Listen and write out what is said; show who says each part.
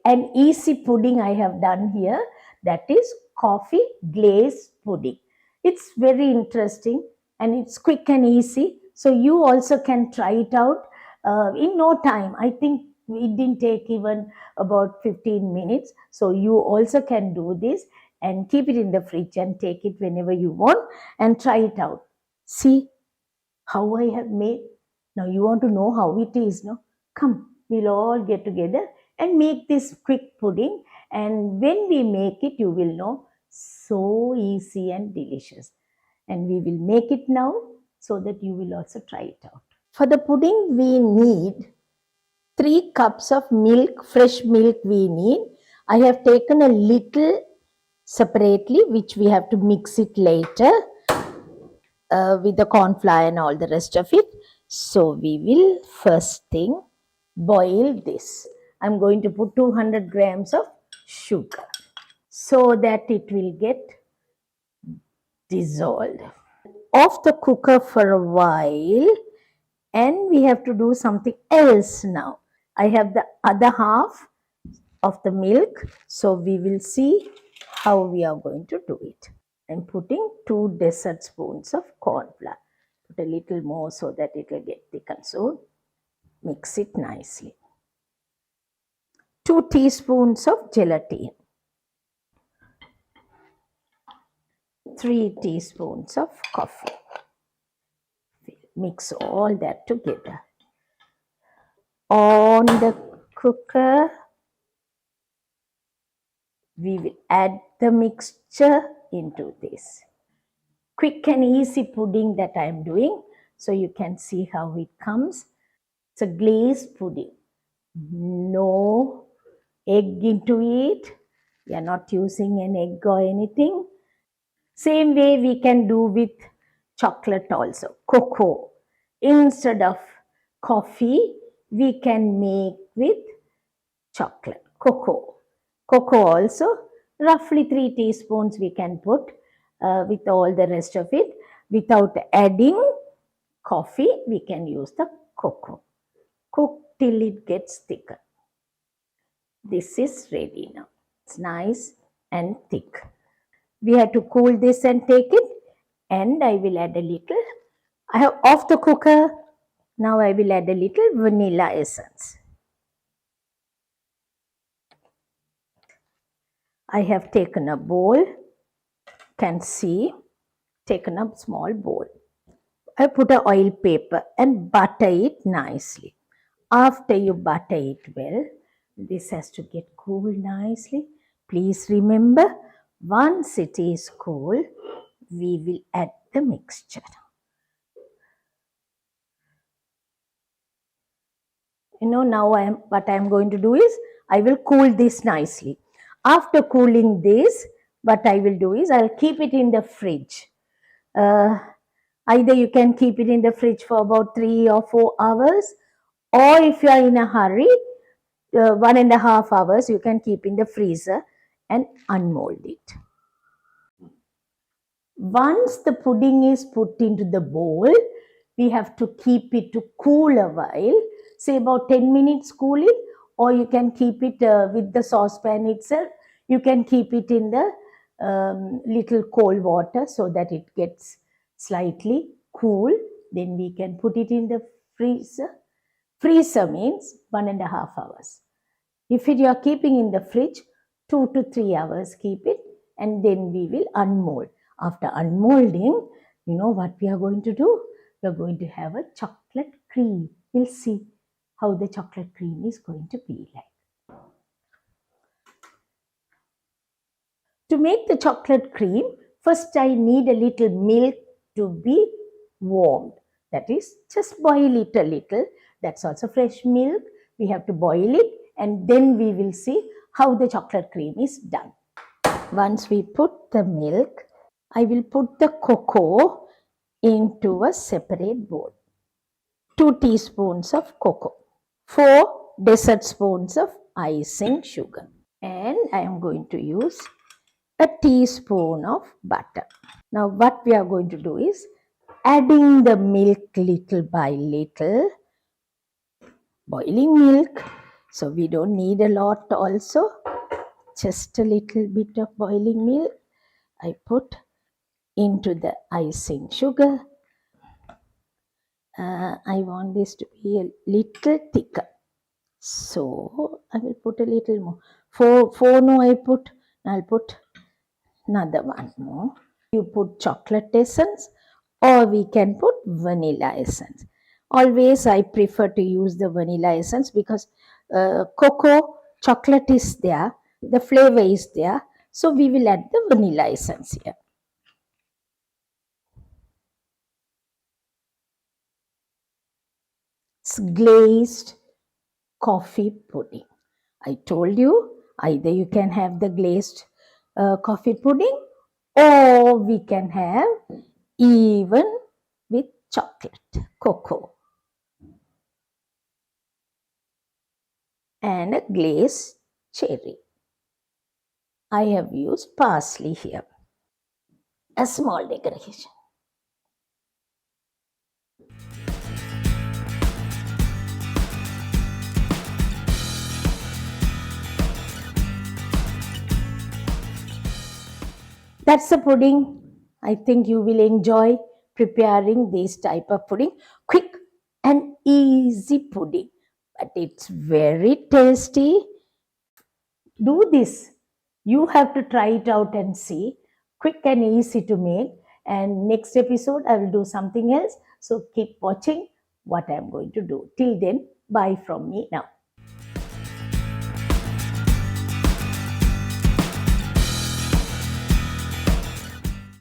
Speaker 1: and easy pudding I have done here. That is coffee glaze pudding. It's very interesting and it's quick and easy. So you also can try it out in no time. I think it didn't take even about 15 minutes. So you also can do this and keep it in the fridge and take it whenever you want and try it out. See how I have made. Now you want to know how it is, no? Come, we'll all get together and make this quick pudding. And when we make it, you will know, so easy and delicious. And we will make it now so that you will also try it out. For the pudding, we need 3 cups of milk, fresh milk we need. I have taken a little separately, which we have to mix it later with the corn flour and all the rest of it. So we will first thing boil this. I'm going to put 200 grams of sugar so that it will get dissolved. Off the cooker for a while, and we have to do something else now. I have the other half of the milk, so we will see how we are going to do it. I'm putting 2 dessert spoons of corn flour. Put a little more so that it will get thickened. So mix it nicely. 2 teaspoons of gelatin. 3 teaspoons of coffee. Mix all that together. On the cooker, we will add the mixture into this. Quick and easy pudding that I am doing. So you can see how it comes. It's a glazed pudding. No egg into it. We are not using an egg or anything. Same way we can do with chocolate also. Cocoa. Instead of coffee, we can make with chocolate. Cocoa. Cocoa also, roughly 3 teaspoons we can put with all the rest of it. Without adding coffee, we can use the cocoa. Cook till it gets thicker. This is ready now. It's nice and thick. We have to cool this and take it. And I will add a little. I have off the cooker. Now I will add a little vanilla essence. I have taken a bowl. Can see. Taken a small bowl. I put a oil paper and butter it nicely. After you butter it well, this has to get cool nicely. Please remember, once it is cool, we will add the mixture. Now what I am going to do is, I will cool this nicely. After cooling this, what I will do is, I will keep it in the fridge. Either you can keep it in the fridge for about 3 or 4 hours, or if you are in a hurry, 1.5 hours you can keep in the freezer and unmold it. Once the pudding is put into the bowl, we have to keep it to cool a while, say about 10 minutes cool it, or you can keep it with the saucepan itself. You can keep it in the little cold water so that it gets slightly cool. Then we can put it in the freezer. Freezer means 1.5 hours. If you are keeping in the fridge, 2 to 3 hours keep it, and then we will unmold. After unmolding, you know what we are going to do? We are going to have a chocolate cream. We'll see how the chocolate cream is going to be like. To make the chocolate cream, first I need a little milk to be warmed. That is, just boil it a little. That's also fresh milk. We have to boil it, and then we will see how the chocolate cream is done. Once we put the milk, I will put the cocoa into a separate bowl. 2 teaspoons of cocoa. 4 dessert spoons of icing sugar. And I am going to use a teaspoon of butter. Now what we are going to do is adding the milk little by little. Boiling milk, So we don't need a lot also. Just a little bit of boiling milk I put into the icing sugar. I want this to be a little thicker. So I will put a little more. Four no I put. I'll put another one more. You put chocolate essence or we can put vanilla essence. Always I prefer to use the vanilla essence because cocoa chocolate is there, the flavor is there. So we will add the vanilla essence here. It's glazed coffee pudding. I told you either you can have the glazed coffee pudding or we can have even with chocolate, cocoa, and a glazed cherry. I have used parsley here, a small decoration. That's the pudding. I think you will enjoy preparing this type of pudding. Quick and easy pudding, but it's very tasty. Do this. You have to try it out and see. Quick and easy to make. And next episode, I will do something else. So keep watching what I'm going to do. Till then, bye from me now.